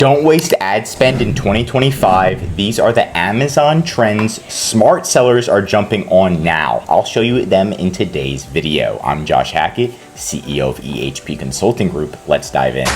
Don't waste ad spend in 2025. These are the Amazon trends smart sellers are jumping on now. I'll show you them in today's video. I'm Josh Hackett, CEO of EHP Consulting Group. Let's dive in.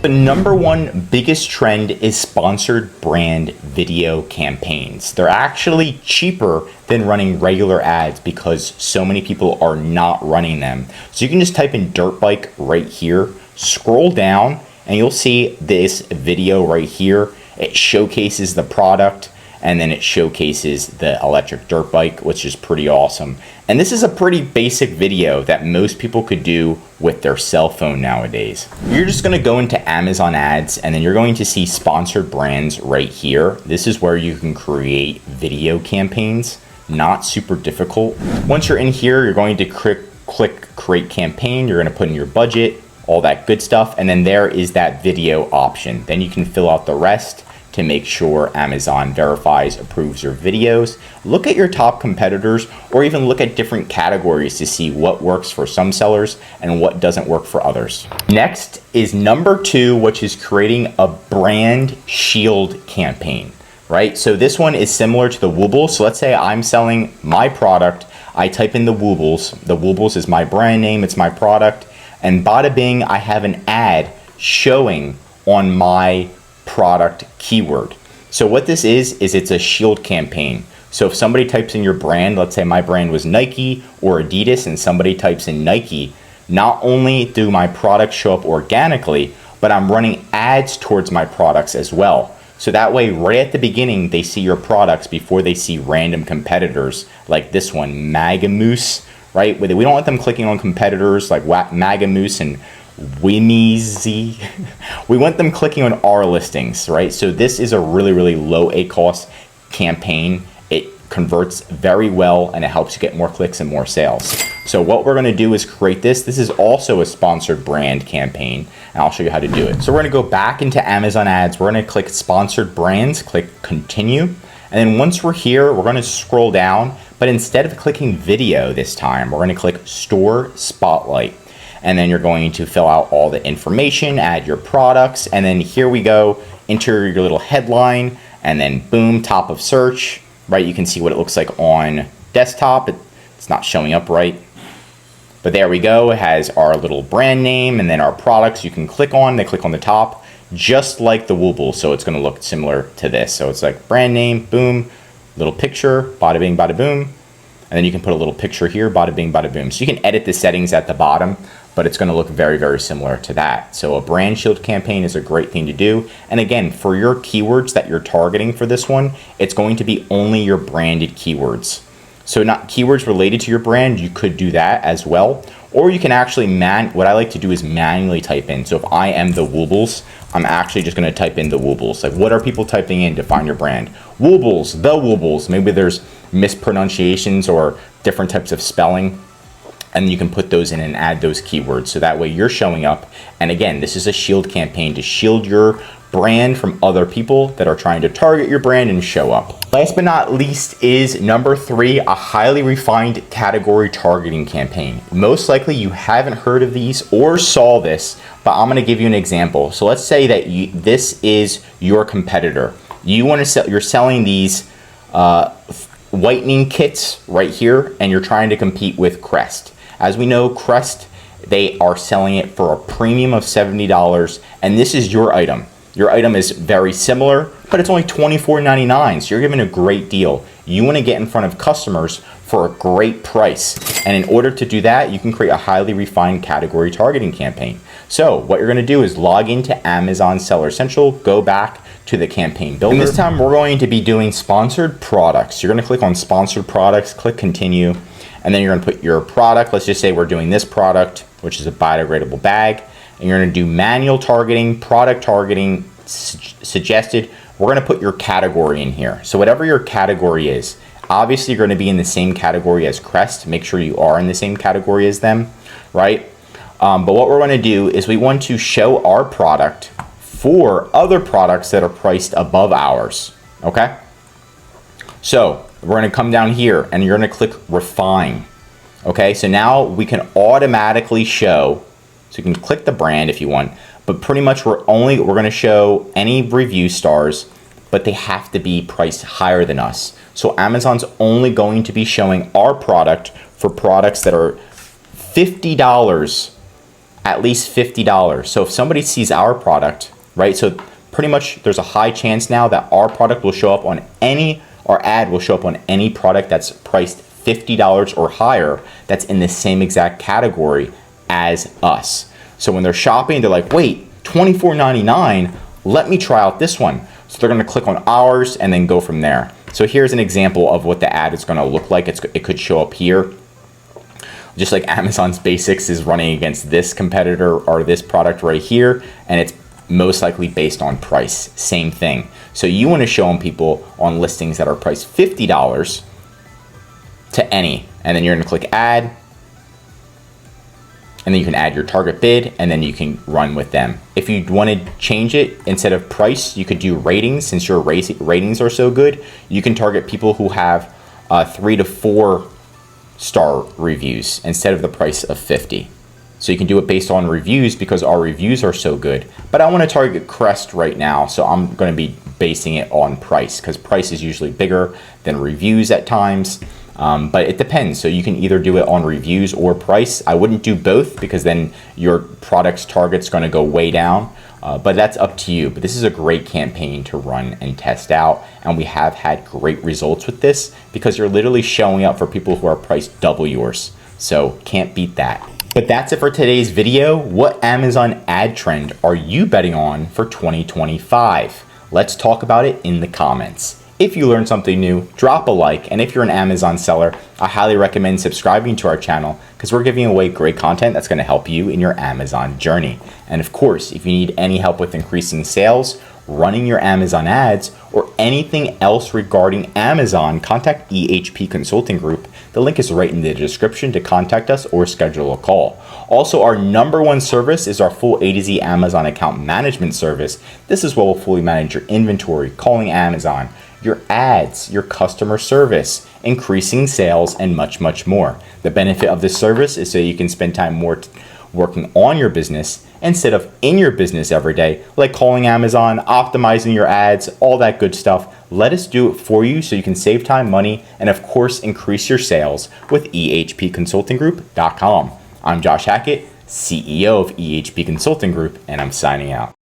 The number one biggest trend is sponsored brand video campaigns. They're actually cheaper than running regular ads because so many people are not running them. So you can just type in dirt bike right here, scroll down, and you'll see this video right here. It showcases the product and then it showcases the electric dirt bike, which is pretty awesome. And this is a pretty basic video that most people could do with their cell phone nowadays. You're just gonna go into Amazon ads and then you're going to see sponsored brands right here. This is where you can create video campaigns, not super difficult. Once you're in here, you're going to click create campaign. You're gonna put in your budget, all that good stuff. And then there is that video option. Then you can fill out the rest to make sure Amazon verifies, approves your videos. Look at your top competitors or even look at different categories to see what works for some sellers and what doesn't work for others. Next is number 2, which is creating a brand shield campaign, right? So this one is similar to the Woobles. So let's say I'm selling my product. I type in the Woobles. The Woobles is my brand name, it's my product. And bada bing, I have an ad showing on my product keyword. So what this is it's a shield campaign. So if somebody types in your brand, let's say my brand was Nike or Adidas, and somebody types in Nike, not only do my products show up organically, but I'm running ads towards my products as well. So that way, right at the beginning, they see your products before they see random competitors like this one, Magamoose, right? We don't want them clicking on competitors like Magamoose and Wimmeezy. We want them clicking on our listings, right? So this is a really low ACoS campaign. It converts very well and it helps you get more clicks and more sales. So what we're gonna do is create this. This is also a sponsored brand campaign and I'll show you how to do it. So we're gonna go back into Amazon ads. We're gonna click sponsored brands, click continue. And then once we're here, we're gonna scroll down, but instead of clicking video this time, we're gonna click store spotlight. And then you're going to fill out all the information, add your products, and then here we go, enter your little headline, and then boom, top of search, right? You can see what it looks like on desktop. It's not showing up right, but there we go. It has our little brand name and then our products you can click on. They click on the top, just like the Wooble. So it's gonna look similar to this. So it's like brand name, boom, little picture, bada bing, bada boom. And then you can put a little picture here, bada bing, bada boom. So you can edit the settings at the bottom, but it's gonna look very similar to that. So a brand shield campaign is a great thing to do. And again, for your keywords that you're targeting for this one, it's going to be only your branded keywords. So not keywords related to your brand, you could do that as well. Or you can actually what I like to do is manually type in. So if I am the Woobles, I'm actually just gonna type in the Woobles. Like what are people typing in to find your brand? Woobles, the Woobles. Maybe there's mispronunciations or different types of spelling. And you can put those in and add those keywords. So that way you're showing up. And again, this is a shield campaign to shield your brand from other people that are trying to target your brand and show up. Last but not least is number 3, a highly refined category targeting campaign. Most likely you haven't heard of these or saw this, but I'm gonna give you an example. So let's say that this is your competitor. You're selling these whitening kits right here, and you're trying to compete with Crest. As we know, Crest, they are selling it for a premium of $70, and this is your item. Your item is very similar, but it's only $24.99, so you're giving a great deal. You wanna get in front of customers for a great price. And in order to do that, you can create a highly refined category targeting campaign. So what you're gonna do is log into Amazon Seller Central, go back to the campaign builder. And this time we're going to be doing sponsored products. You're gonna click on sponsored products, click continue, and then you're gonna put your product. Let's just say we're doing this product, which is a biodegradable bag, and you're gonna do manual targeting, product targeting, suggested. We're gonna put your category in here. So whatever your category is, obviously you're gonna be in the same category as Crest. Make sure you are in the same category as them, right? But what we're gonna do is we want to show our product for other products that are priced above ours, okay? So we're gonna come down here and you're gonna click refine. Okay, so now we can automatically show So you can click the brand if you want, but pretty much we're going to show any review stars, but they have to be priced higher than us. So Amazon's only going to be showing our product for products that are $50, at least $50. So if somebody sees our product, right? So pretty much there's a high chance now that our product will show up on our ad will show up on any product that's priced $50 or higher that's in the same exact category as us. So when they're shopping, they're like, wait, $24.99, let me try out this one. So they're gonna click on ours and then go from there. So here's an example of what the ad is gonna look like. It could show up here. Just like Amazon's Basics is running against this competitor or this product right here, and it's most likely based on price, same thing. So you wanna show them people on listings that are priced $50 to any, and then you're gonna click add, and then you can add your target bid, and then you can run with them. If you want to change it, instead of price, you could do ratings. Since your ratings are so good, you can target people who have 3 to 4 star reviews instead of the price of 50. So you can do it based on reviews because our reviews are so good. But I want to target Crest right now, so I'm going to be basing it on price because price is usually bigger than reviews at times. But it depends. So you can either do it on reviews or price. I wouldn't do both because then your product's target's going to go way down. But that's up to you. But this is a great campaign to run and test out. And we have had great results with this because you're literally showing up for people who are priced double yours. So can't beat that. But that's it for today's video. What Amazon ad trend are you betting on for 2025? Let's talk about it in the comments. If you learned something new, drop a like, and if you're an Amazon seller, I highly recommend subscribing to our channel because we're giving away great content that's going to help you in your Amazon journey. And of course, if you need any help with increasing sales, running your Amazon ads, or anything else regarding Amazon, contact EHP Consulting Group. The link is right in the description to contact us or schedule a call. Also, our #1 service is our full A to Z Amazon account management service. This is where we'll fully manage your inventory, calling Amazon, your ads, your customer service, increasing sales, and much, much more. The benefit of this service is so you can spend time more working on your business instead of in your business every day, like calling Amazon, optimizing your ads, all that good stuff. Let us do it for you so you can save time, money, and of course, increase your sales with ehpconsultinggroup.com. I'm Josh Hackett, CEO of EHP Consulting Group, and I'm signing out.